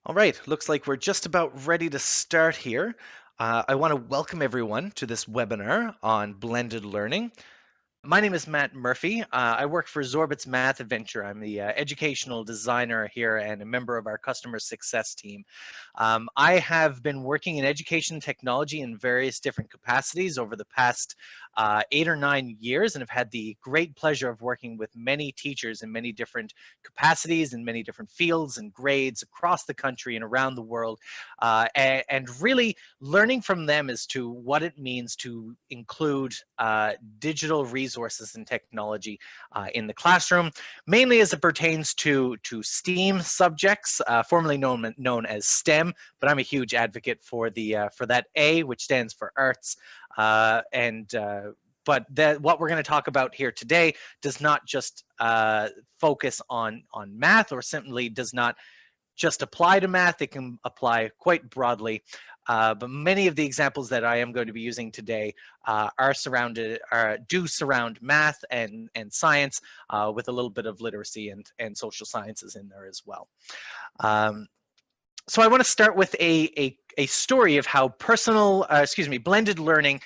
All right, looks like we're just about ready to start here. I want to welcome everyone to this webinar on blended learning. My name is Matt Murphy. I work for Zorbit's Math Adventure. I'm the educational designer here and a member of our customer success team. I have been working in education technology in various different capacities over the past 8 or 9 years and have had the great pleasure of working with many teachers in many different capacities in many different fields and grades across the country and around the world, and really learning from them as to what it means to include digital resources and technology in the classroom, mainly as it pertains to STEAM subjects, formerly known as STEM. But I'm a huge advocate for that A, which stands for arts, and but what we're going to talk about here today does not just focus on math, or simply does not just apply to math. It can apply quite broadly. But many of the examples that I am going to be using today do surround math and science, with a little bit of literacy and social sciences in there as well. So I want to start with a story of how blended learning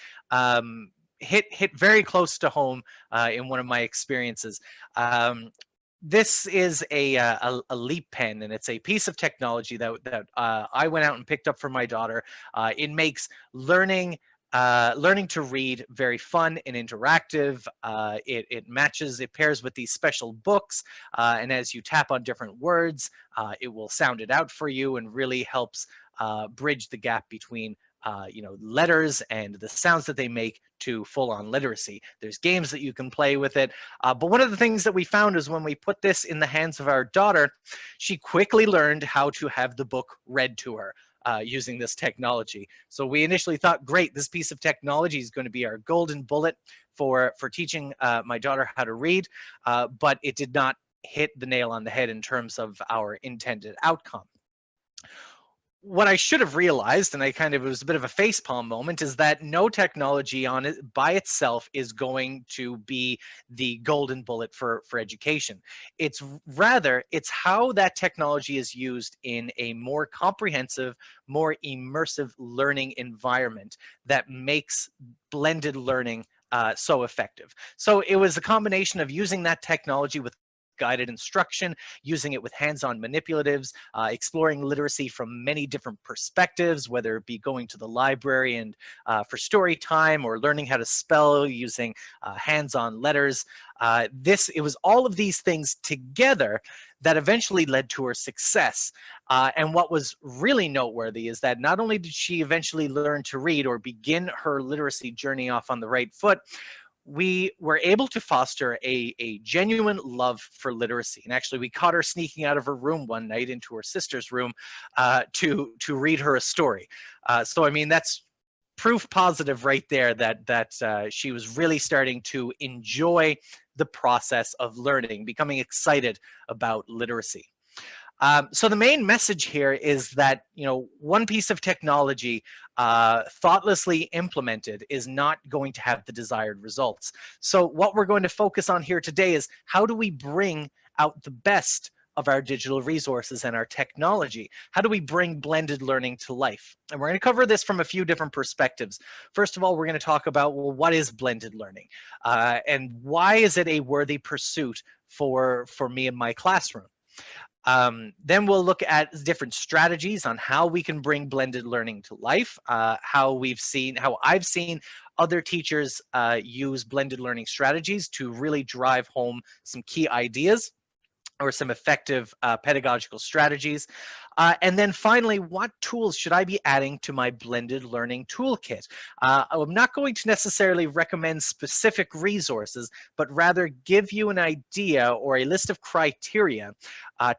hit very close to home in one of my experiences. This is a leap pen, and it's a piece of technology that I went out and picked up for my daughter. It makes learning to read very fun and interactive. It pairs with these special books, and as you tap on different words, it will sound it out for you and really helps bridge the gap between letters and the sounds that they make to full-on literacy. There's games that you can play with it. But one of the things that we found is when we put this in the hands of our daughter, she quickly learned how to have the book read to her using this technology. So we initially thought, great, this piece of technology is going to be our golden bullet for teaching my daughter how to read, but it did not hit the nail on the head in terms of our intended outcome. What I should have realized, and it was a bit of a facepalm moment, is that no technology on it by itself is going to be the golden bullet for education. It's how that technology is used in a more comprehensive, more immersive learning environment that makes blended learning so effective. So it was a combination of using that technology with guided instruction, using it with hands-on manipulatives, exploring literacy from many different perspectives, whether it be going to the library and for story time, or learning how to spell using hands-on letters. It was all of these things together that eventually led to her success. And what was really noteworthy is that not only did she eventually learn to read or begin her literacy journey off on the right foot, we were able to foster a genuine love for literacy. And actually, we caught her sneaking out of her room one night into her sister's room to read her a story. So, I mean, that's proof positive right there that she was really starting to enjoy the process of learning, becoming excited about literacy. So the main message here is that, one piece of technology thoughtlessly implemented is not going to have the desired results. So what we're going to focus on here today is how do we bring out the best of our digital resources and our technology? How do we bring blended learning to life? And we're going to cover this from a few different perspectives. First of all, we're going to talk about, well, what is blended learning? And why is it a worthy pursuit for me in my classroom? Then we'll look at different strategies on how we can bring blended learning to life, how I've seen other teachers use blended learning strategies to really drive home some key ideas or some effective pedagogical strategies. And then finally, what tools should I be adding to my blended learning toolkit? I'm not going to necessarily recommend specific resources, but rather give you an idea or a list of criteria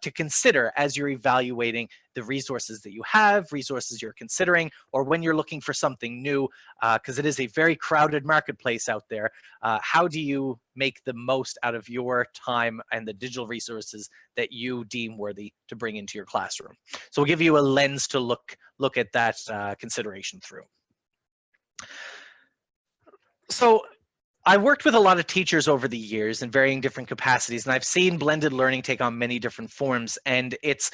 to consider as you're evaluating the resources that you have, resources you're considering, or when you're looking for something new, because it is a very crowded marketplace out there. How do you make the most out of your time and the digital resources that you deem worthy to bring into your classroom? So we'll give you a lens to look at that consideration through. So I worked with a lot of teachers over the years in varying different capacities, and I've seen blended learning take on many different forms. And it's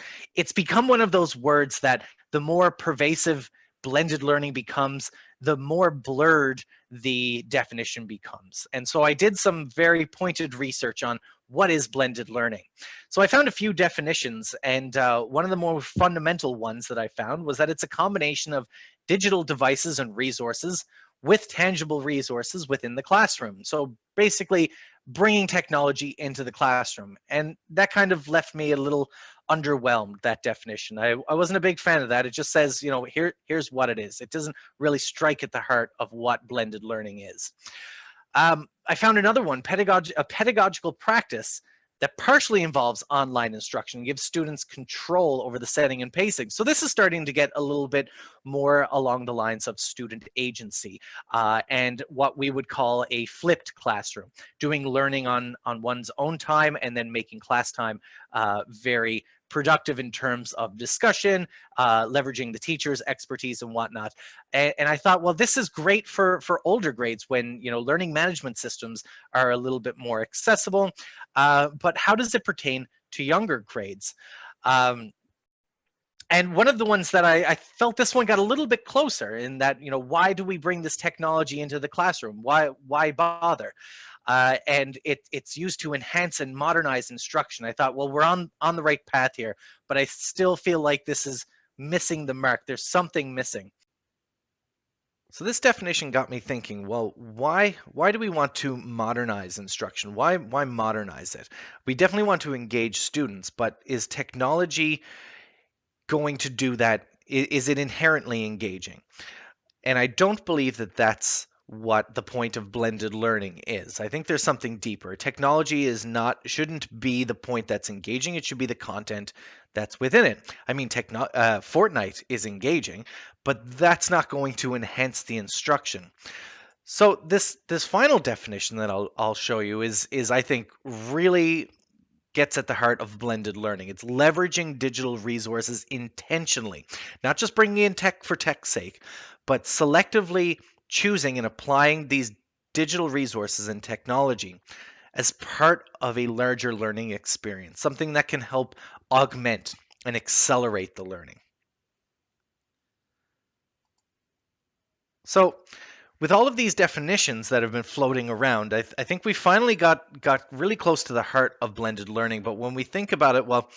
become one of those words that the more pervasive blended learning becomes, the more blurred the definition becomes. And so I did some very pointed research on what is blended learning. So I found a few definitions, and one of the more fundamental ones that I found was that it's a combination of digital devices and resources with tangible resources within the classroom. So basically, bringing technology into the classroom. And that kind of left me a little underwhelmed, that definition. I wasn't a big fan of that. It just says, here's what it is. It doesn't really strike at the heart of what blended learning is. I found another one, a pedagogical practice that partially involves online instruction, gives students control over the setting and pacing. So this is starting to get a little bit more along the lines of student agency and what we would call a flipped classroom, doing learning on one's own time and then making class time very productive in terms of discussion, leveraging the teacher's expertise and whatnot. And I thought, well, this is great for older grades when learning management systems are a little bit more accessible. But how does it pertain to younger grades? And one of the ones that I felt this one got a little bit closer in that, why do we bring this technology into the classroom? Why bother? And it's used to enhance and modernize instruction. I thought, well, we're on the right path here, but I still feel like this is missing the mark. There's something missing. So this definition got me thinking, well, why do we want to modernize instruction? Why modernize it? We definitely want to engage students, but is technology going to do that? Is it inherently engaging? And I don't believe that that's what the point of blended learning is. I think there's something deeper. Technology shouldn't be the point that's engaging. It should be the content that's within it. I mean, Fortnite is engaging, but that's not going to enhance the instruction. So this final definition that I'll show you is I think really gets at the heart of blended learning. It's leveraging digital resources intentionally, not just bringing in tech for tech's sake, but selectively choosing and applying these digital resources and technology as part of a larger learning experience, something that can help augment and accelerate the learning. So, with all of these definitions that have been floating around, I think we finally got really close to the heart of blended learning. But when we think about it, well,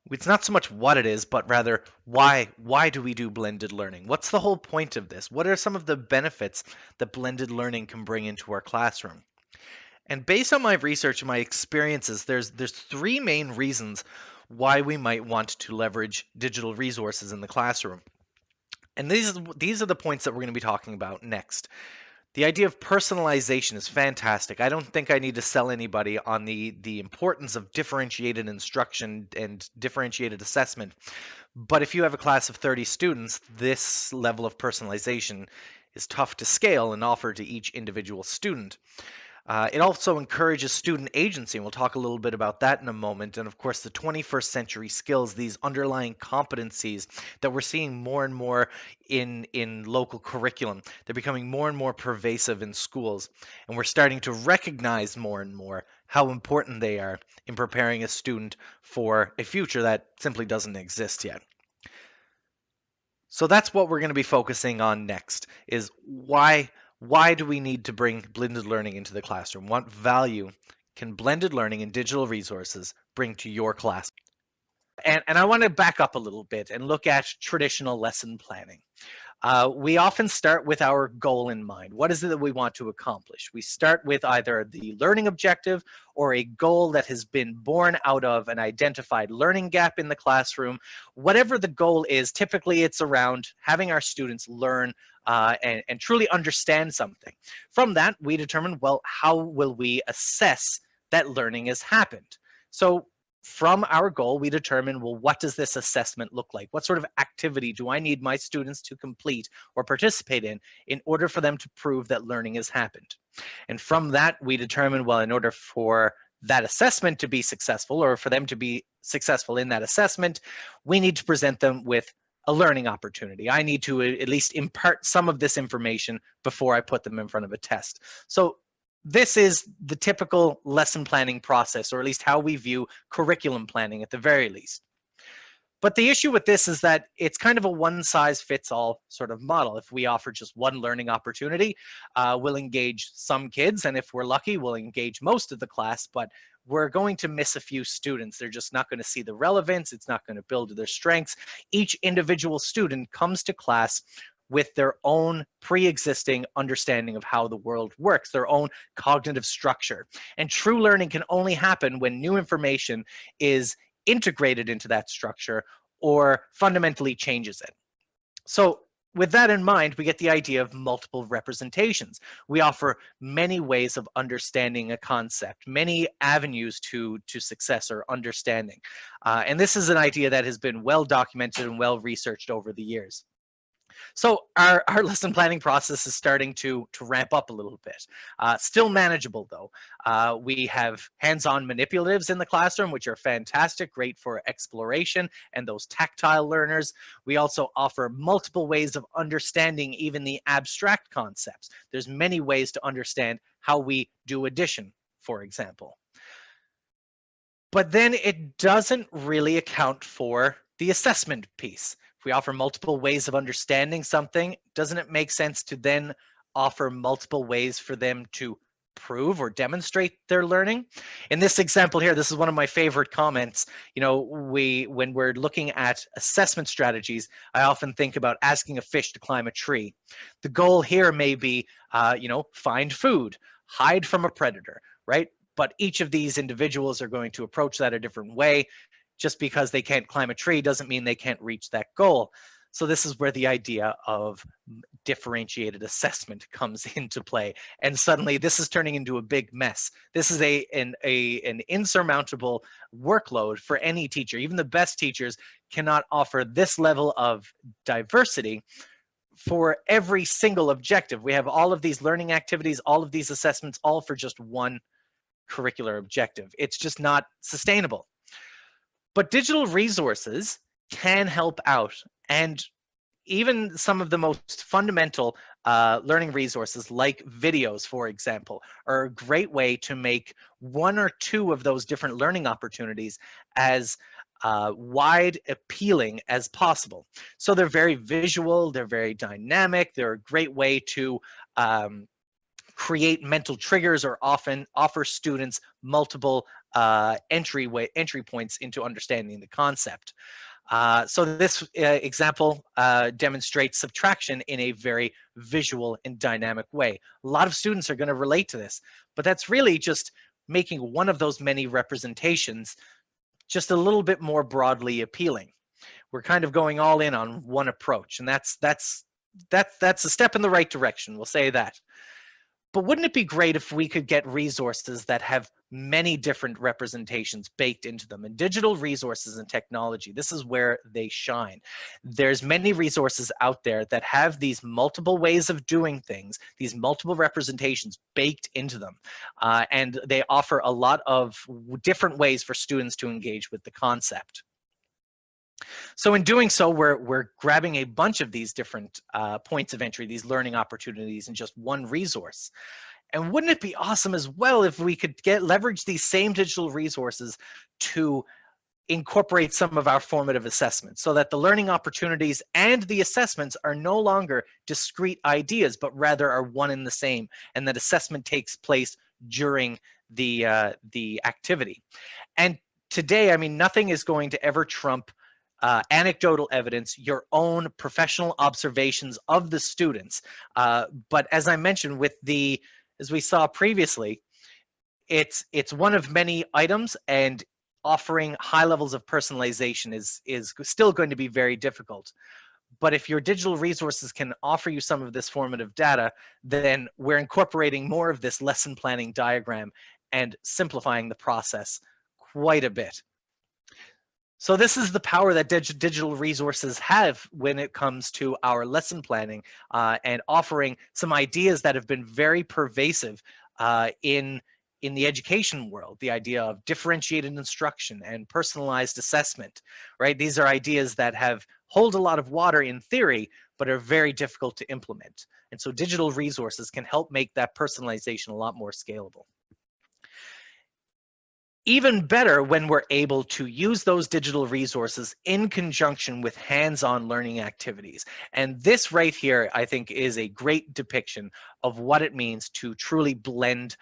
it's not so much what it is, but rather why. Why do we do blended learning? What's the whole point of this? What are some of the benefits that blended learning can bring into our classroom? And based on my research and my experiences, there's three main reasons why we might want to leverage digital resources in the classroom. And these are the points that we're going to be talking about next. The idea of personalization is fantastic. I don't think I need to sell anybody on the importance of differentiated instruction and differentiated assessment. But if you have a class of 30 students, this level of personalization is tough to scale and offer to each individual student. It also encourages student agency, and we'll talk a little bit about that in a moment. And of course, the 21st century skills, these underlying competencies that we're seeing more and more in local curriculum, they're becoming more and more pervasive in schools. And we're starting to recognize more and more how important they are in preparing a student for a future that simply doesn't exist yet. So that's what we're going to be focusing on next is why do we need to bring blended learning into the classroom? What value can blended learning and digital resources bring to your class? And I want to back up a little bit and look at traditional lesson planning. We often start with our goal in mind. What is it that we want to accomplish? We start with either the learning objective or a goal that has been born out of an identified learning gap in the classroom. Whatever the goal is, typically it's around having our students learn and truly understand something. From that, we determine, well, how will we assess that learning has happened? So from our goal, we determine, well, what does this assessment look like? What sort of activity do I need my students to complete or participate in order for them to prove that learning has happened? And from that, we determine, well, in order for that assessment to be successful or for them to be successful in that assessment, we need to present them with a learning opportunity. I need to at least impart some of this information before I put them in front of a test. So this is the typical lesson planning process, or at least how we view curriculum planning at the very least. But the issue with this is that it's kind of a one-size-fits-all sort of model. If we offer just one learning opportunity, we'll engage some kids, and if we're lucky, we'll engage most of the class, but we're going to miss a few students. They're just not going to see the relevance. It's not going to build their strengths. Each individual student comes to class with their own pre-existing understanding of how the world works, their own cognitive structure. And true learning can only happen when new information is integrated into that structure or fundamentally changes it. So with that in mind, we get the idea of multiple representations. We offer many ways of understanding a concept, many avenues to success or understanding. And this is an idea that has been well documented and well researched over the years. So our lesson planning process is starting to ramp up a little bit. Still manageable though. We have hands-on manipulatives in the classroom, which are fantastic, great for exploration and those tactile learners. We also offer multiple ways of understanding even the abstract concepts. There's many ways to understand how we do addition, for example. But then it doesn't really account for the assessment piece. If we offer multiple ways of understanding something, doesn't it make sense to then offer multiple ways for them to prove or demonstrate their learning? In this example here, this is one of my favorite comments. You know, when we're looking at assessment strategies, I often think about asking a fish to climb a tree. The goal here may be, you know, find food, hide from a predator, right? But each of these individuals are going to approach that a different way. Just because they can't climb a tree doesn't mean they can't reach that goal. So this is where the idea of differentiated assessment comes into play. And suddenly this is turning into a big mess. This is an insurmountable workload for any teacher. Even the best teachers cannot offer this level of diversity for every single objective. We have all of these learning activities, all of these assessments, all for just one curricular objective. It's just not sustainable. But digital resources can help out, and even some of the most fundamental learning resources like videos, for example, are a great way to make one or two of those different learning opportunities as wide appealing as possible. So they're very visual, they're very dynamic, they're a great way to create mental triggers or often offer students multiple entry points into understanding the concept. So this example demonstrates subtraction in a very visual and dynamic way. A lot of students are going to relate to this, but that's really just making one of those many representations just a little bit more broadly appealing. We're kind of going all in on one approach, and that's a step in the right direction. We'll say that. But wouldn't it be great if we could get resources that have many different representations baked into them? And digital resources and technology, this is where they shine. There's many resources out there that have these multiple ways of doing things, these multiple representations baked into them. And they offer a lot of different ways for students to engage with the concept. So in doing so, we're grabbing a bunch of these different points of entry, these learning opportunities in just one resource. And wouldn't it be awesome as well if we could leverage these same digital resources to incorporate some of our formative assessments so that the learning opportunities and the assessments are no longer discrete ideas, but rather are one and the same, and that assessment takes place during the activity. And today, I mean, nothing is going to ever trump anecdotal evidence, your own professional observations of the students. But as I mentioned, as we saw previously, it's one of many items, and offering high levels of personalization is still going to be very difficult. But if your digital resources can offer you some of this formative data, then we're incorporating more of this lesson planning diagram and simplifying the process quite a bit. So this is the power that digital resources have when it comes to our lesson planning and offering some ideas that have been very pervasive in the education world. The idea of differentiated instruction and personalized assessment, right? These are ideas that hold a lot of water in theory, but are very difficult to implement. And so digital resources can help make that personalization a lot more scalable. Even better when we're able to use those digital resources in conjunction with hands-on learning activities. And this right here, I think, is a great depiction of what it means to truly blend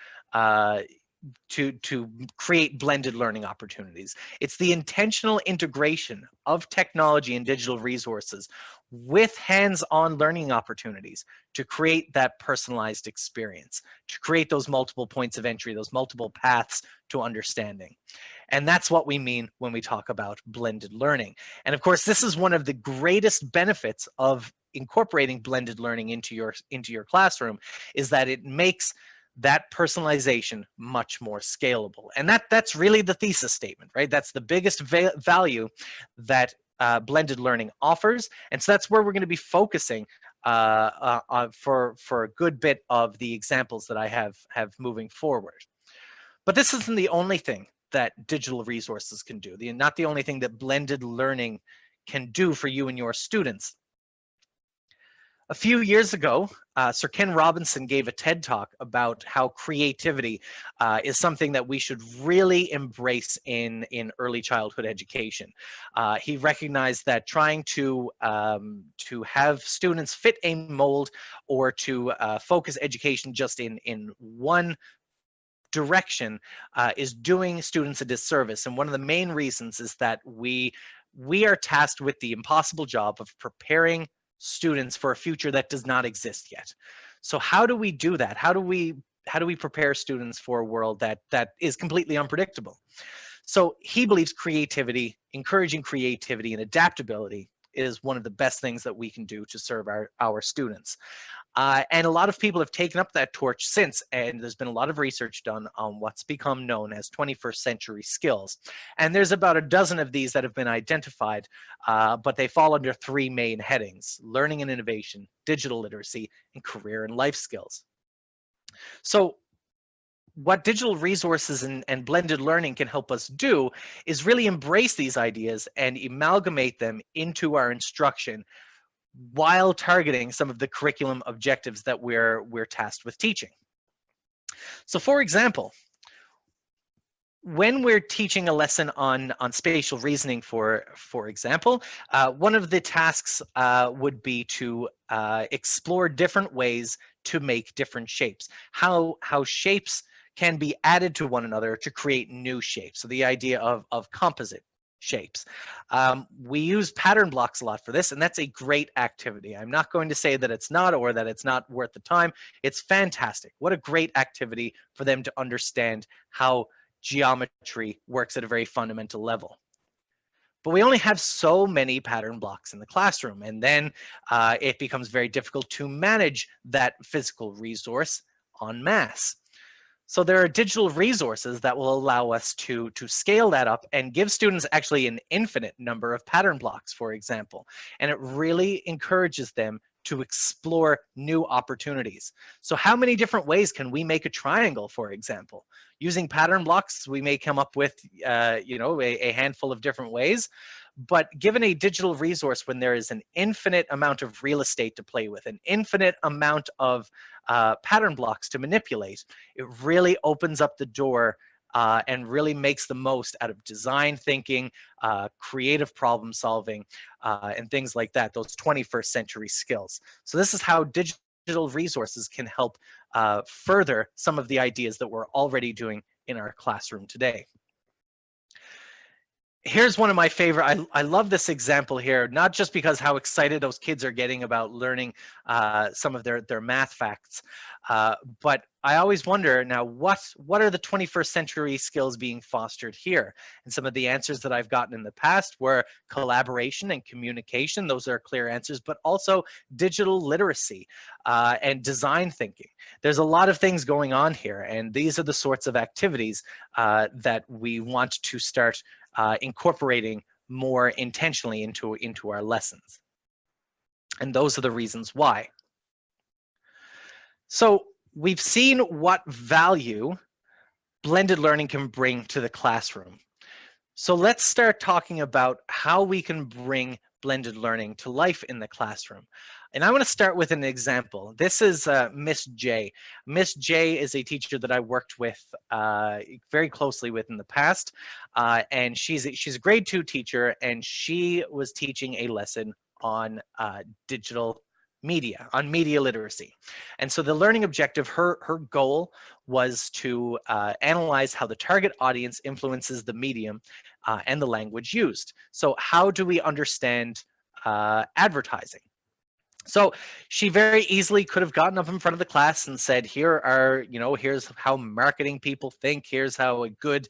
to create blended learning opportunities. It's the intentional integration of technology and digital resources with hands-on learning opportunities to create that personalized experience, to create those multiple points of entry, those multiple paths to understanding. And that's what we mean when we talk about blended learning. And of course, this is one of the greatest benefits of incorporating blended learning into your classroom, is that it makes that personalization much more scalable. And that's really the thesis statement, right? That's the biggest value that blended learning offers. And so that's where we're going to be focusing for a good bit of the examples that I have moving forward. But this isn't the only thing that digital resources can do, not the only thing that blended learning can do for you and your students. A few years ago, Sir Ken Robinson gave a TED Talk about how creativity is something that we should really embrace in early childhood education. He recognized that trying to have students fit a mold, or to focus education just in one direction is doing students a disservice. And one of the main reasons is that we are tasked with the impossible job of preparing students for a future that does not exist yet. So how do we do that? How do we prepare students for a world that is completely unpredictable? So he believes creativity, encouraging creativity and adaptability, is one of the best things that we can do to serve our students. And a lot of people have taken up that torch since, and there's been a lot of research done on what's become known as 21st century skills. And there's about a dozen of these that have been identified, but they fall under three main headings: learning and innovation, digital literacy, and career and life skills. So what digital resources and blended learning can help us do is really embrace these ideas and amalgamate them into our instruction, while targeting some of the curriculum objectives that we're tasked with teaching. So for example, when we're teaching a lesson on spatial reasoning, for example, one of the tasks would be to explore different ways to make different shapes, how shapes can be added to one another to create new shapes. So the idea of composite shapes. We use pattern blocks a lot for this, and that's a great activity. I'm not going to say that it's not, or that it's not worth the time. It's fantastic. What a great activity for them to understand how geometry works at a very fundamental level. But we only have so many pattern blocks in the classroom, and then it becomes very difficult to manage that physical resource en masse. So there are digital resources that will allow us to scale that up and give students actually an infinite number of pattern blocks, for example. And it really encourages them to explore new opportunities. So how many different ways can we make a triangle, for example? Using pattern blocks, we may come up with a handful of different ways. But given a digital resource, when there is an infinite amount of real estate to play with, an infinite amount of pattern blocks to manipulate, it really opens up the door and really makes the most out of design thinking, creative problem solving, and things like that, those 21st century skills. So this is how digital resources can help further some of the ideas that we're already doing in our classroom today. Here's one of my favorite. I love this example here, not just because how excited those kids are getting about learning some of their math facts, but I always wonder now, what are the 21st century skills being fostered here? And some of the answers that I've gotten in the past were collaboration and communication. Those are clear answers, but also digital literacy and design thinking. There's a lot of things going on here, and these are the sorts of activities that we want to start incorporating more intentionally into our lessons. And those are the reasons why. So we've seen what value blended learning can bring to the classroom. So let's start talking about how we can bring blended learning to life in the classroom. And I want to start with an example. This is Miss J. Miss J is a teacher that I worked with very closely with in the past, and she's a grade 2 teacher, and she was teaching a lesson on digital media, on media literacy. And so the learning objective, her goal was to analyze how the target audience influences the medium and the language used. So how do we understand advertising? So she very easily could have gotten up in front of the class and said, here are, here's how marketing people think, here's how a good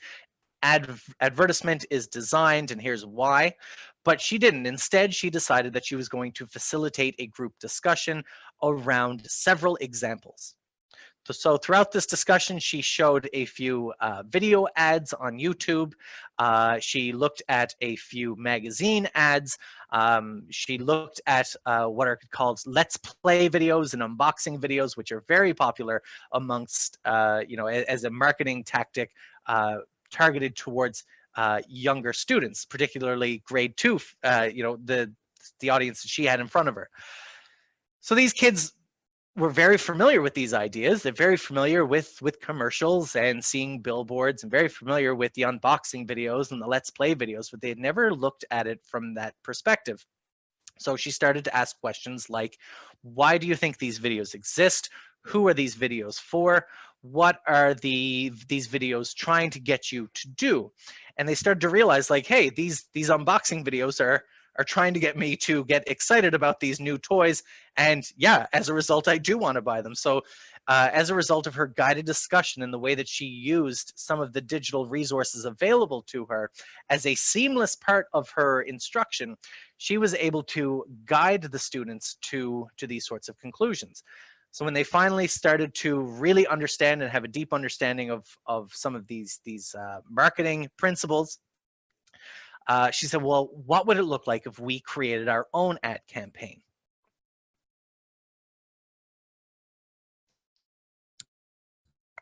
advertisement is designed, and here's why. But she didn't. Instead, she decided that she was going to facilitate a group discussion around several examples. So throughout this discussion, she showed a few video ads on YouTube. She looked at a few magazine ads. She looked at what are called Let's Play videos and unboxing videos, which are very popular amongst, as a marketing tactic targeted towards younger students, particularly grade 2, the audience that she had in front of her. So these kids were very familiar with these ideas. They're very familiar with commercials and seeing billboards, and very familiar with the unboxing videos and the Let's Play videos, but they had never looked at it from that perspective. So she started to ask questions like, why do you think these videos exist? Who are these videos for? What are these videos trying to get you to do? And they started to realize, like, hey, these unboxing videos are trying to get me to get excited about these new toys. And yeah, as a result, I do want to buy them. So as a result of her guided discussion and the way that she used some of the digital resources available to her as a seamless part of her instruction, she was able to guide the students to these sorts of conclusions. So when they finally started to really understand and have a deep understanding of some of these marketing principles, she said, well, what would it look like if we created our own ad campaign?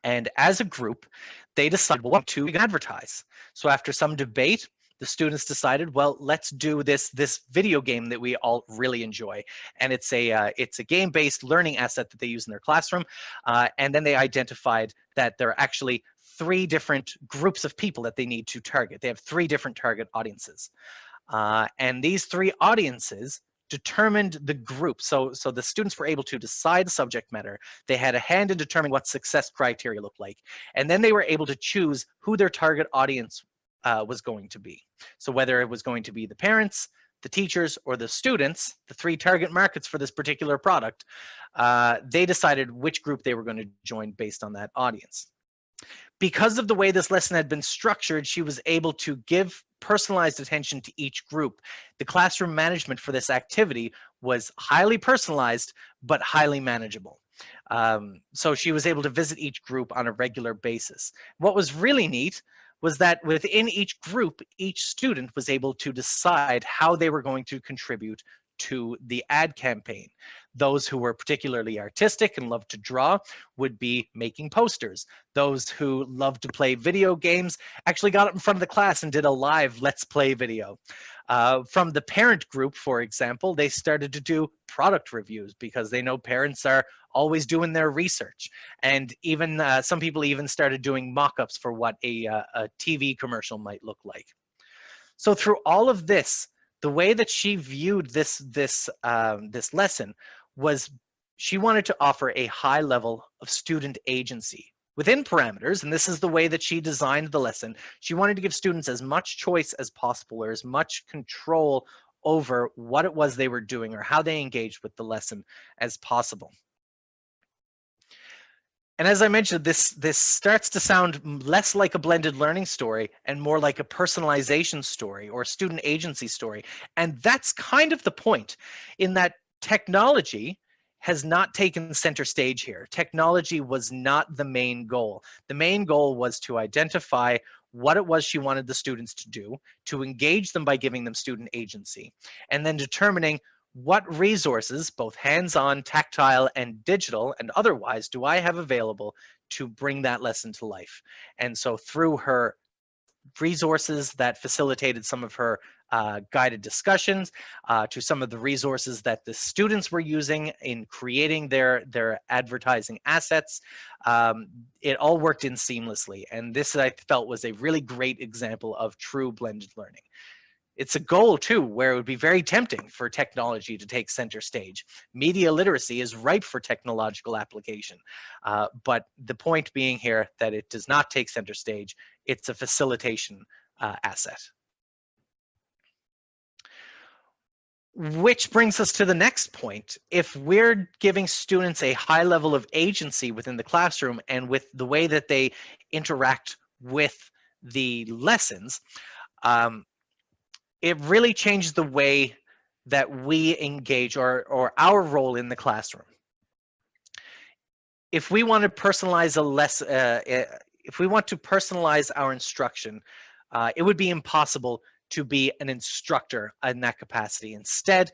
And as a group, they decided, well, what to advertise. So after some debate, the students decided, well, let's do this video game that we all really enjoy. And it's a game-based learning asset that they use in their classroom. And then they identified that there are actually 3 different groups of people that they need to target. They have 3 different target audiences. And these 3 audiences determined the group. So the students were able to decide the subject matter. They had a hand in determining what success criteria looked like. And then they were able to choose who their target audience was going to be. So whether it was going to be the parents, the teachers, or the students, the 3 target markets for this particular product, they decided which group they were going to join based on that audience. Because of the way this lesson had been structured, she was able to give personalized attention to each group. The classroom management for this activity was highly personalized, but highly manageable. So she was able to visit each group on a regular basis. What was really neat was that within each group, each student was able to decide how they were going to contribute to the ad campaign. Those who were particularly artistic and loved to draw would be making posters. Those who loved to play video games actually got up in front of the class and did a live Let's Play video. From the parent group, for example, they started to do product reviews because they know parents are always doing their research. And even some people even started doing mock-ups for what a TV commercial might look like. So through all of this, the way that she viewed this lesson was she wanted to offer a high level of student agency within parameters, and this is the way that she designed the lesson. She wanted to give students as much choice as possible, or as much control over what it was they were doing or how they engaged with the lesson as possible. And as I mentioned, this starts to sound less like a blended learning story and more like a personalization story or student agency story. And that's kind of the point, in that technology has not taken center stage here. Technology was not the main goal. The main goal was to identify what it was she wanted the students to do, to engage them by giving them student agency, and then determining what resources, both hands-on, tactile, and digital, and otherwise, do I have available to bring that lesson to life? And so through her resources that facilitated some of her guided discussions, to some of the resources that the students were using in creating their advertising assets. It all worked in seamlessly. And this, I felt, was a really great example of true blended learning. It's a goal, too, where it would be very tempting for technology to take center stage. Media literacy is ripe for technological application. But the point being here that it does not take center stage. It's a facilitation asset. Which brings us to the next point. If we're giving students a high level of agency within the classroom and with the way that they interact with the lessons, it really changes the way that we engage, or our role in the classroom. If we want to personalize if we want to personalize our instruction, it would be impossible to be an instructor in that capacity. Instead,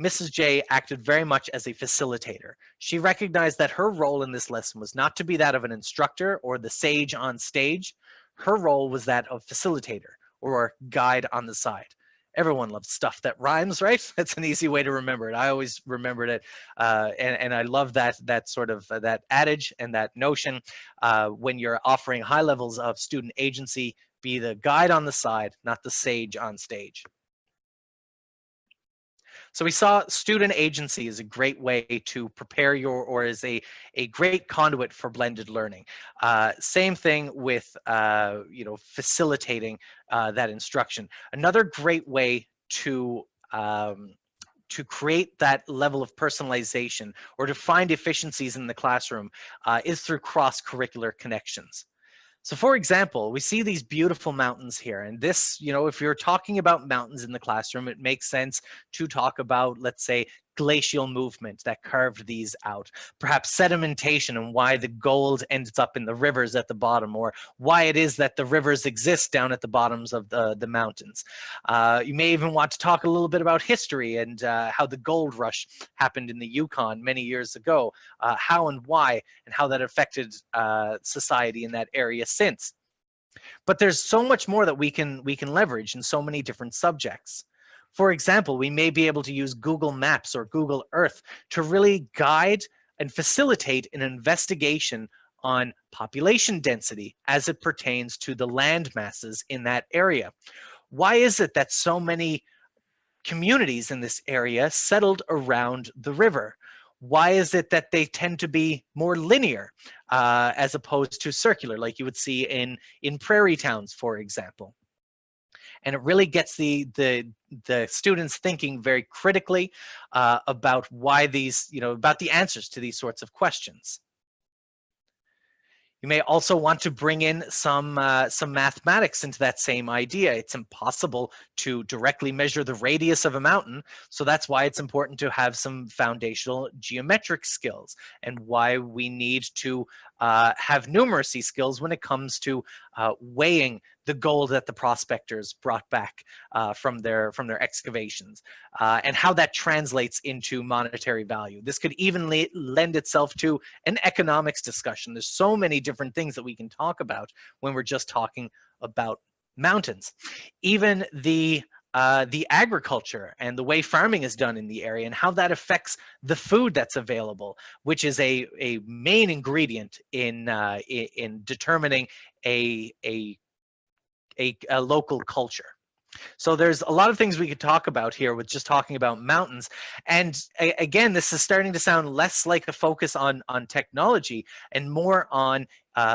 Mrs. J acted very much as a facilitator. She recognized that her role in this lesson was not to be that of an instructor or the sage on stage. Her role was that of facilitator or guide on the side. Everyone loves stuff that rhymes, right? That's an easy way to remember it. I always remembered it, and I love that sort of that adage and that notion. When you're offering high levels of student agency, be the guide on the side, not the sage on stage. So we saw student agency is a great way to prepare or is a great conduit for blended learning. Same thing with facilitating that instruction. Another great way to create that level of personalization or to find efficiencies in the classroom is through cross-curricular connections. So for example, we see these beautiful mountains here, and this, if you're talking about mountains in the classroom, it makes sense to talk about, let's say, glacial movement that carved these out, perhaps sedimentation and why the gold ends up in the rivers at the bottom, or why it is that the rivers exist down at the bottoms of the mountains. You may even want to talk a little bit about history and how the gold rush happened in the Yukon many years ago, how and why, and how that affected society in that area since. But there's so much more that we can leverage in so many different subjects. For example, we may be able to use Google Maps or Google Earth to really guide and facilitate an investigation on population density as it pertains to the land masses in that area. Why is it that so many communities in this area settled around the river? Why is it that they tend to be more linear as opposed to circular, like you would see in prairie towns, for example? And it really gets the students thinking very critically about why these, about the answers to these sorts of questions. You may also want to bring in some mathematics into that same idea. It's impossible to directly measure the radius of a mountain, so that's why it's important to have some foundational geometric skills, and why we need to have numeracy skills when it comes to weighing the gold that the prospectors brought back from their excavations, and how that translates into monetary value. This could even lend itself to an economics discussion. There's so many different things that we can talk about when we're just talking about mountains. Even the agriculture and the way farming is done in the area and how that affects the food that's available, which is a main ingredient in determining a local culture. So there's a lot of things we could talk about here with just talking about mountains. And again, this is starting to sound less like a focus on technology and more on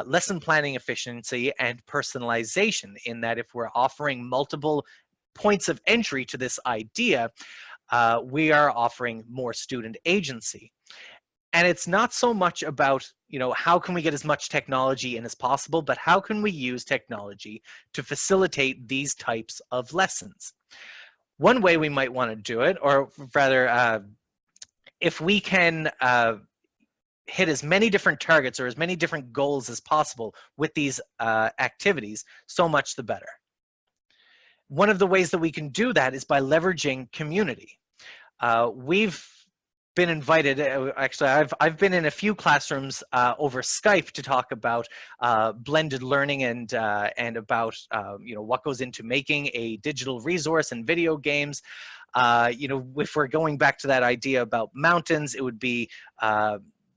lesson planning efficiency and personalization, in that if we're offering multiple points of entry to this idea, we are offering more student agency. And it's not so much about, how can we get as much technology in as possible, but how can we use technology to facilitate these types of lessons? One way we might want to do it, or rather, if we can hit as many different targets or as many different goals as possible with these activities, so much the better. One of the ways that we can do that is by leveraging community. We've been invited. Actually, I've been in a few classrooms over Skype to talk about blended learning and about you know, what goes into making a digital resource and video games. You know, if we're going back to that idea about mountains, it would be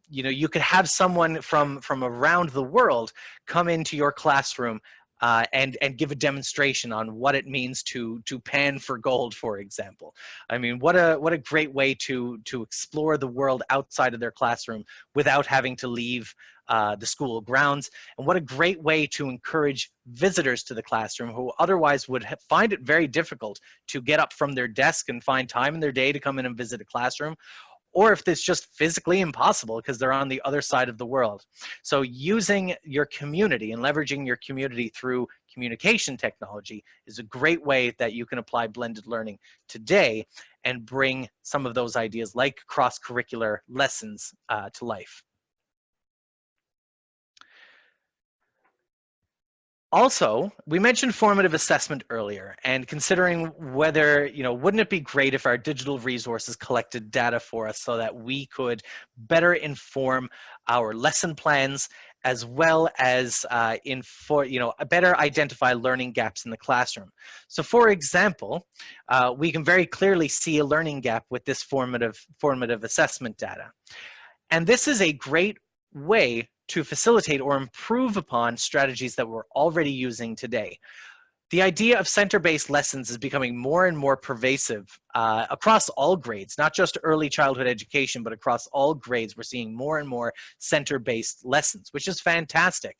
you know, you could have someone from around the world come into your classroom and give a demonstration on what it means to pan for gold, for example. I mean, what a great way to explore the world outside of their classroom without having to leave the school grounds, and what a great way to encourage visitors to the classroom who otherwise would find it very difficult to get up from their desk and find time in their day to come in and visit a classroom, or if it's just physically impossible because they're on the other side of the world. So using your community and leveraging your community through communication technology is a great way that you can apply blended learning today and bring some of those ideas like cross-curricular lessons to life. Also, we mentioned formative assessment earlier, and considering whether, you know, wouldn't it be great if our digital resources collected data for us so that we could better inform our lesson plans, as well as you know, better identify learning gaps in the classroom. So for example, we can very clearly see a learning gap with this formative assessment data. And this is a great way to facilitate or improve upon strategies that we're already using today. The idea of center-based lessons is becoming more and more pervasive across all grades, not just early childhood education, but across all grades. We're seeing more and more center-based lessons, which is fantastic.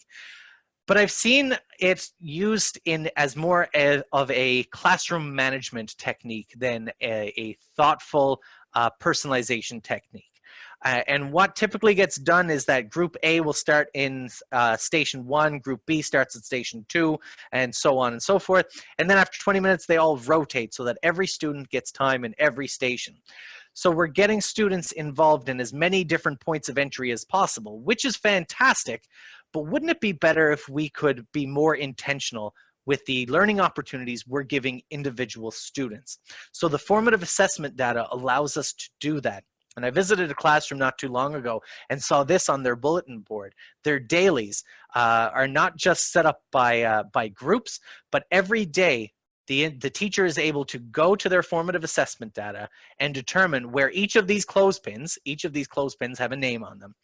But I've seen it used in as more of a classroom management technique than a thoughtful personalization technique. And what typically gets done is that Group A will start in Station 1, Group B starts at Station 2, and so on and so forth. And then after 20 minutes, they all rotate so that every student gets time in every station. So we're getting students involved in as many different points of entry as possible, which is fantastic. But wouldn't it be better if we could be more intentional with the learning opportunities we're giving individual students? So the formative assessment data allows us to do that. And I visited a classroom not too long ago and saw this on their bulletin board. Their dailies are not just set up by groups, but every day the teacher is able to go to their formative assessment data and determine where each of these clothespins have a name on them,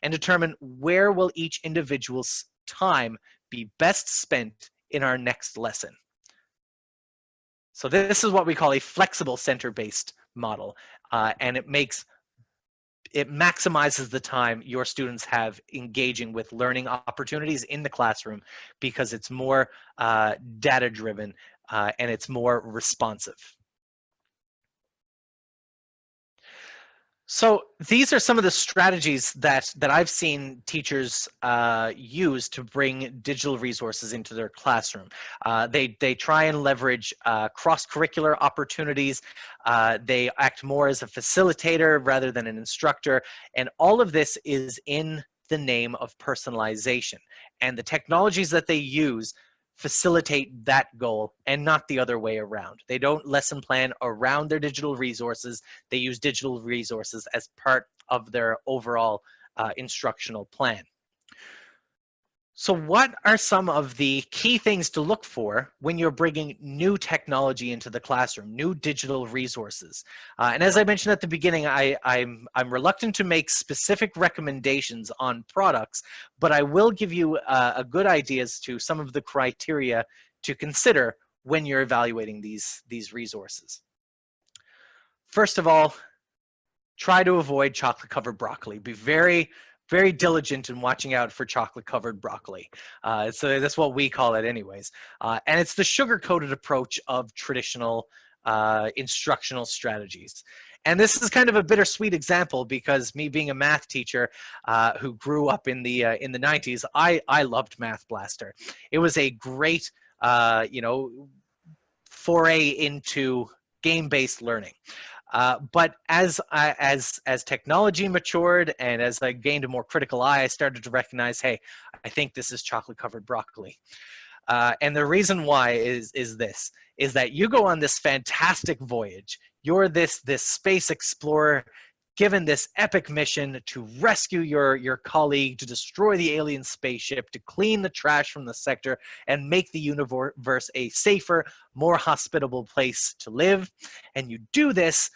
and determine where will each individual's time be best spent in our next lesson. So this is what we call a flexible center-based model, and it maximizes the time your students have engaging with learning opportunities in the classroom because it's more data-driven and it's more responsive. So these are some of the strategies that I've seen teachers use to bring digital resources into their classroom. They try and leverage cross-curricular opportunities. They act more as a facilitator rather than an instructor. And all of this is in the name of personalization. And the technologies that they use facilitate that goal and not the other way around. They don't lesson plan around their digital resources. They use digital resources as part of their overall instructional plan. So what are some of the key things to look for when you're bringing new technology into the classroom, new digital resources? And as I mentioned at the beginning, I'm reluctant to make specific recommendations on products, but I will give you a good idea as to some of the criteria to consider when you're evaluating these resources. First of all, try to avoid chocolate-covered broccoli. Be very diligent in watching out for chocolate-covered broccoli. So that's what we call it anyways. And it's the sugar-coated approach of traditional instructional strategies. And this is kind of a bittersweet example because me being a math teacher who grew up in the 90s, I loved Math Blaster. It was a great you know, foray into game-based learning. But as technology matured and as I gained a more critical eye, I started to recognize, hey, I think this is chocolate-covered broccoli. And the reason why is that you go on this fantastic voyage. You're this space explorer given this epic mission to rescue your colleague, to destroy the alien spaceship, to clean the trash from the sector, and make the universe a safer, more hospitable place to live. And you do this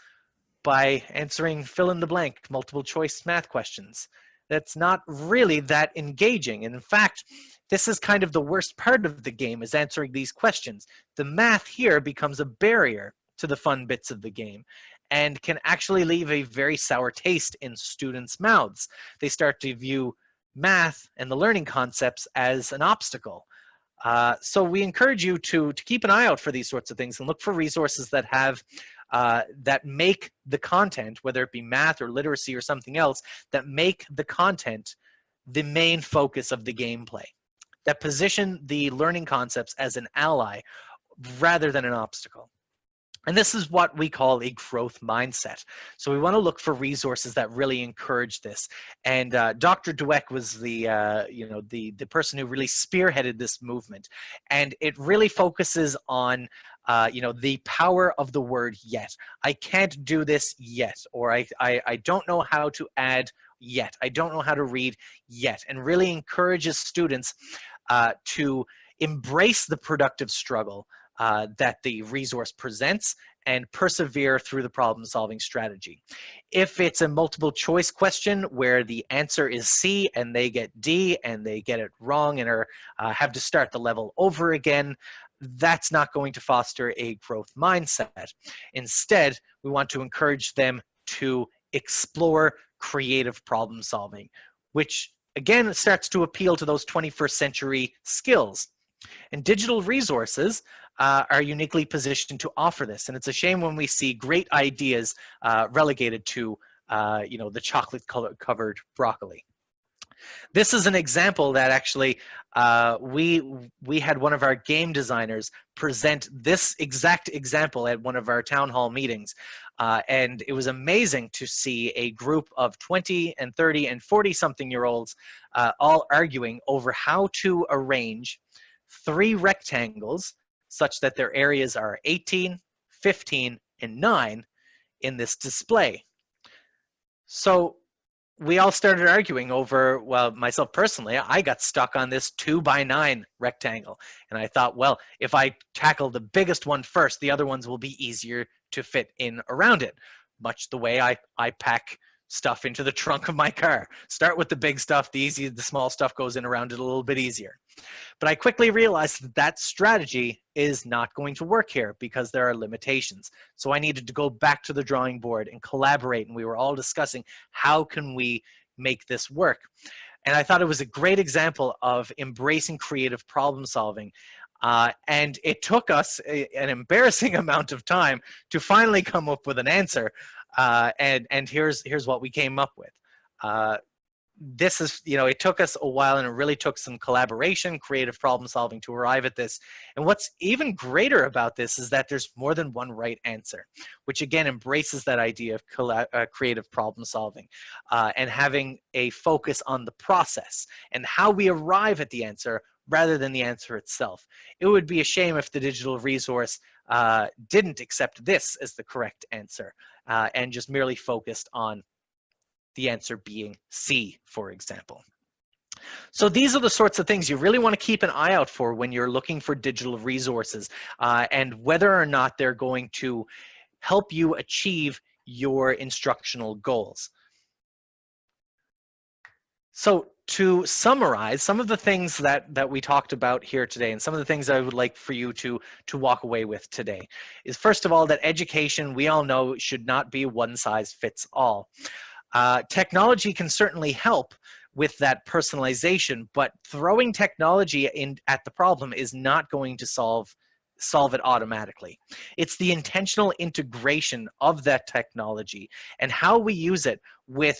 by answering fill-in-the-blank multiple choice math questions. That's not really that engaging. And in fact, this is kind of the worst part of the game, is answering these questions. The math here becomes a barrier to the fun bits of the game and can actually leave a very sour taste in students' mouths. They start to view math and the learning concepts as an obstacle. So we encourage you to keep an eye out for these sorts of things and look for resources that have that make the content, whether it be math or literacy or something else, that make the content the main focus of the gameplay, that position the learning concepts as an ally rather than an obstacle. And this is what we call a growth mindset. So we want to look for resources that really encourage this. And Dr. Dweck was the person who really spearheaded this movement. And it really focuses on the power of the word yet. I can't do this yet, or I don't know how to add yet. I don't know how to read yet, and really encourages students to embrace the productive struggle that the resource presents and persevere through the problem-solving strategy. If it's a multiple choice question where the answer is C and they get D and they get it wrong and have to start the level over again, that's not going to foster a growth mindset. Instead, we want to encourage them to explore creative problem solving, which again starts to appeal to those 21st century skills. And digital resources are uniquely positioned to offer this. And it's a shame when we see great ideas relegated to the chocolate-covered broccoli. This is an example that actually we had one of our game designers present this exact example at one of our town hall meetings. And it was amazing to see a group of 20 and 30 and 40-something-year-olds all arguing over how to arrange 3 rectangles such that their areas are 18, 15, and 9 in this display. So we all started arguing over, well, myself personally, I got stuck on this 2x9 rectangle. And I thought, well, if I tackle the biggest one first, the other ones will be easier to fit in around it. Much the way I pack stuff into the trunk of my car. Start with the big stuff, the small stuff goes in around it a little bit easier. But I quickly realized that that strategy is not going to work here because there are limitations. So I needed to go back to the drawing board and collaborate, and we were all discussing how can we make this work. And I thought it was a great example of embracing creative problem solving. And it took us an embarrassing amount of time to finally come up with an answer. And here's what we came up with. This is, it took us a while, and it really took some collaboration, creative problem solving to arrive at this. And what's even greater about this is that there's more than one right answer, which again embraces that idea of creative problem solving and having a focus on the process and how we arrive at the answer rather than the answer itself. It would be a shame if the digital resource didn't accept this as the correct answer and just merely focused on the answer being C, for example. So these are the sorts of things you really want to keep an eye out for when you're looking for digital resources and whether or not they're going to help you achieve your instructional goals. So to summarize some of the things that we talked about here today, and some of the things I would like for you to walk away with today, is first of all that education, we all know, should not be one size fits all. Technology can certainly help with that personalization, but throwing technology in at the problem is not going to solve it automatically. It's the intentional integration of that technology and how we use it with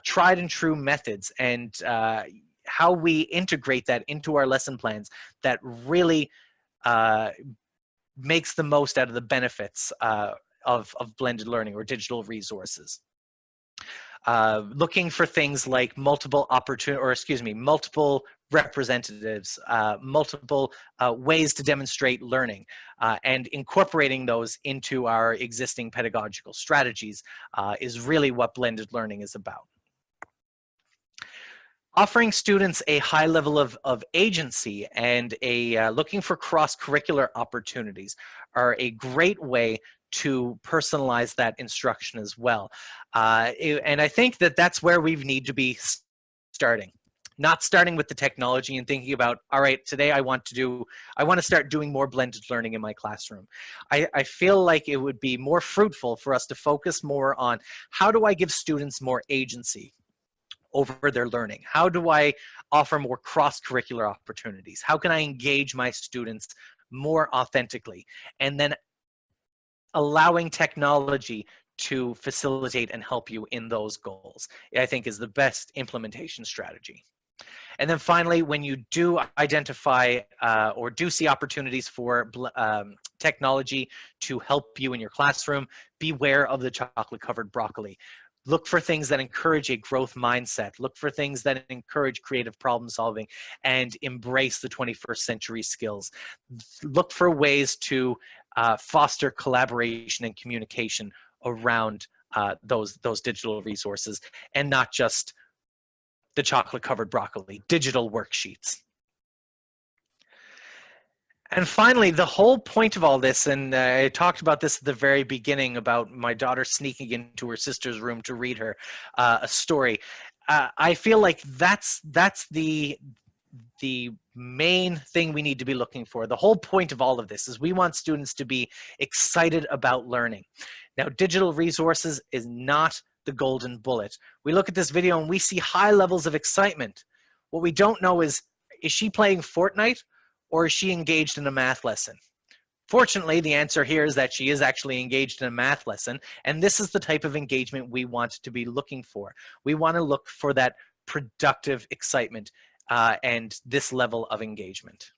tried and true methods and how we integrate that into our lesson plans that really makes the most out of the benefits of blended learning or digital resources. looking for things like multiple multiple representatives, multiple ways to demonstrate learning, and incorporating those into our existing pedagogical strategies is really what blended learning is about. Offering students a high level of agency and looking for cross-curricular opportunities are a great way to personalize that instruction as well. And I think that that's where we need to be starting. Not starting with the technology and thinking about, all right, today I want to start doing more blended learning in my classroom. I feel like it would be more fruitful for us to focus more on how do I give students more agency over their learning? How do I offer more cross-curricular opportunities? How can I engage my students more authentically? And then allowing technology to facilitate and help you in those goals, I think is the best implementation strategy. And then finally, when you do identify or do see opportunities for technology to help you in your classroom, beware of the chocolate-covered broccoli. Look for things that encourage a growth mindset. Look for things that encourage creative problem solving and embrace the 21st century skills. Look for ways to foster collaboration and communication around those digital resources, and not just the chocolate-covered broccoli, digital worksheets. And finally, the whole point of all this, and I talked about this at the very beginning about my daughter sneaking into her sister's room to read her a story. I feel like that's the main thing we need to be looking for. The whole point of all of this is we want students to be excited about learning. Now, digital resources is not the golden bullet. We look at this video and we see high levels of excitement. What we don't know is she playing Fortnite or is she engaged in a math lesson? Fortunately, the answer here is that she is actually engaged in a math lesson, and this is the type of engagement we want to be looking for. We want to look for that productive excitement and this level of engagement.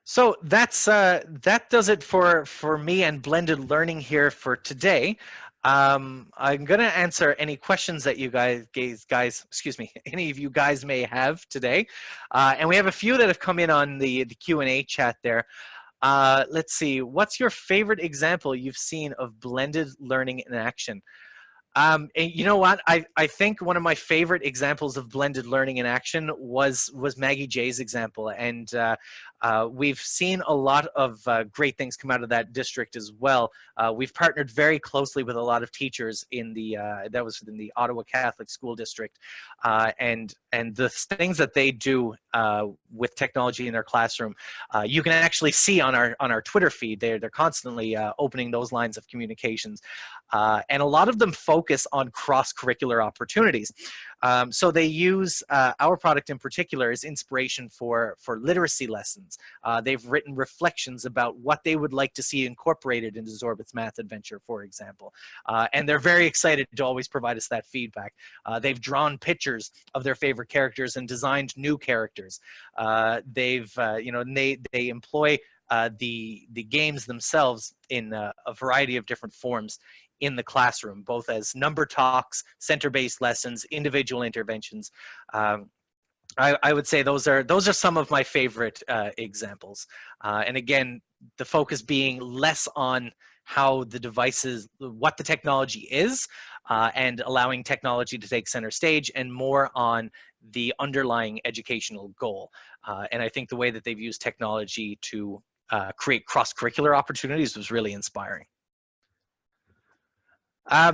So that does it for me and blended learning here for today. I'm going to answer any questions that you guys, excuse me, any of you guys may have today. And we have a few that have come in on the Q&A chat there. Let's see, what's your favorite example you've seen of blended learning in action? And you know what? I think one of my favorite examples of blended learning in action was Maggie J's example, and we've seen a lot of great things come out of that district as well. We've partnered very closely with a lot of teachers in the that was in the Ottawa Catholic School District, and the things that they do with technology in their classroom, you can actually see on our Twitter feed. They're constantly opening those lines of communications, and a lot of them focus on cross-curricular opportunities. So they use our product in particular as inspiration for literacy lessons. They've written reflections about what they would like to see incorporated into Zorbit's Math Adventure, for example. And they're very excited to always provide us that feedback. They've drawn pictures of their favorite characters and designed new characters. They've, you know, they employ the games themselves in a variety of different forms in the classroom, both as number talks, center-based lessons, individual interventions. I would say those are some of my favorite examples. And again, the focus being less on how the devices, what the technology is, and allowing technology to take center stage, and more on the underlying educational goal. And I think the way that they've used technology to create cross-curricular opportunities was really inspiring.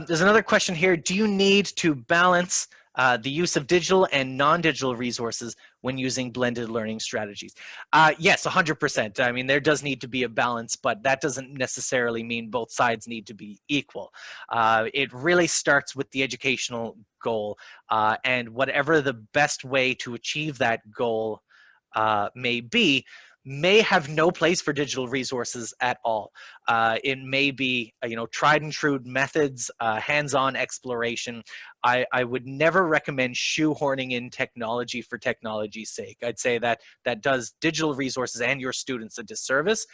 There's another question here. Do you need to balance the use of digital and non-digital resources when using blended learning strategies? Yes, 100%. I mean, there does need to be a balance, but that doesn't necessarily mean both sides need to be equal. It really starts with the educational goal, and whatever the best way to achieve that goal may have no place for digital resources at all. It may be, you know, tried and true methods, hands-on exploration. I would never recommend shoehorning in technology for technology's sake. I'd say that does digital resources and your students a disservice.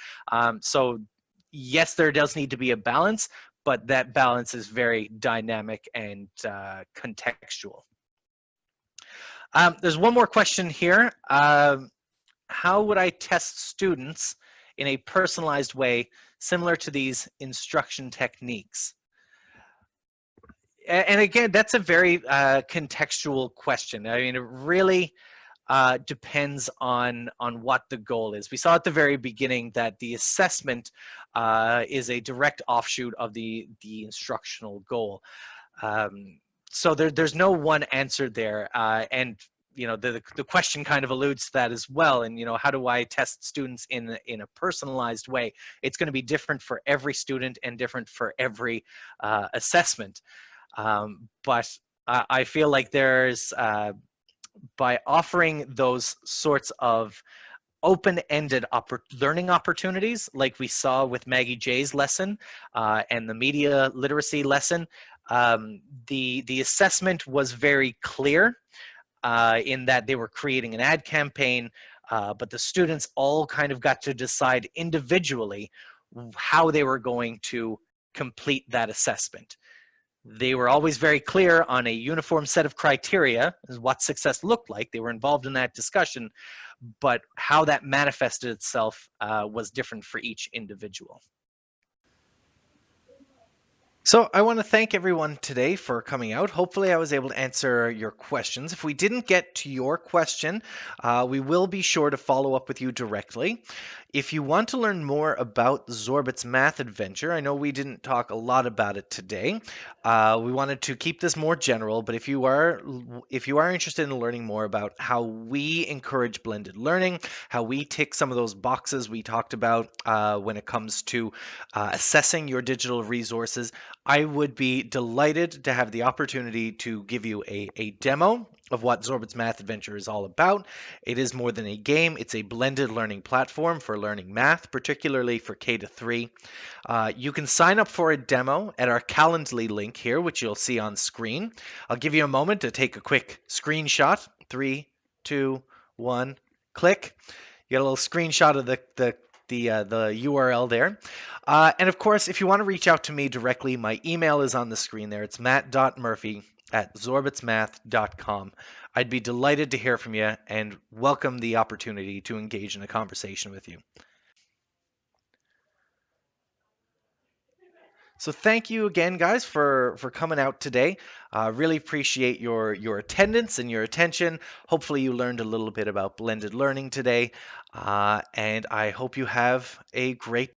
So yes, there does need to be a balance, but that balance is very dynamic and contextual. There's one more question here. How would I test students in a personalized way similar to these instruction techniques? And again, that's a very contextual question. I mean, it really depends on what the goal is. We saw at the very beginning that the assessment is a direct offshoot of the instructional goal. So there's no one answer there, and the question kind of alludes to that as well. And how do I test students in a personalized way? It's going to be different for every student and different for every assessment. But I feel like there's by offering those sorts of open-ended learning opportunities, like we saw with Maggie J's lesson and the media literacy lesson, the assessment was very clear in that they were creating an ad campaign, but the students all kind of got to decide individually how they were going to complete that assessment. They were always very clear on a uniform set of criteria as what success looked like. They were involved in that discussion, but how that manifested itself was different for each individual. So I want to thank everyone today for coming out. Hopefully I was able to answer your questions. If we didn't get to your question, we will be sure to follow up with you directly. If you want to learn more about Zorbit's Math Adventure, I know we didn't talk a lot about it today. We wanted to keep this more general, but if you are interested in learning more about how we encourage blended learning, how we tick some of those boxes we talked about when it comes to assessing your digital resources, I would be delighted to have the opportunity to give you a demo of what Zorbit's Math Adventure is all about. It is more than a game. It's a blended learning platform for learning math, particularly for K to 3. You can sign up for a demo at our Calendly link here, which you'll see on screen. I'll give you a moment to take a quick screenshot. 3, 2, 1, click. You get a little screenshot of the URL there. And of course, if you want to reach out to me directly, my email is on the screen there. It's matt.murphy@zorbitsmath.com. I'd be delighted to hear from you and welcome the opportunity to engage in a conversation with you. So thank you again, guys, for coming out today. Really appreciate your attendance and your attention. Hopefully you learned a little bit about blended learning today, and I hope you have a great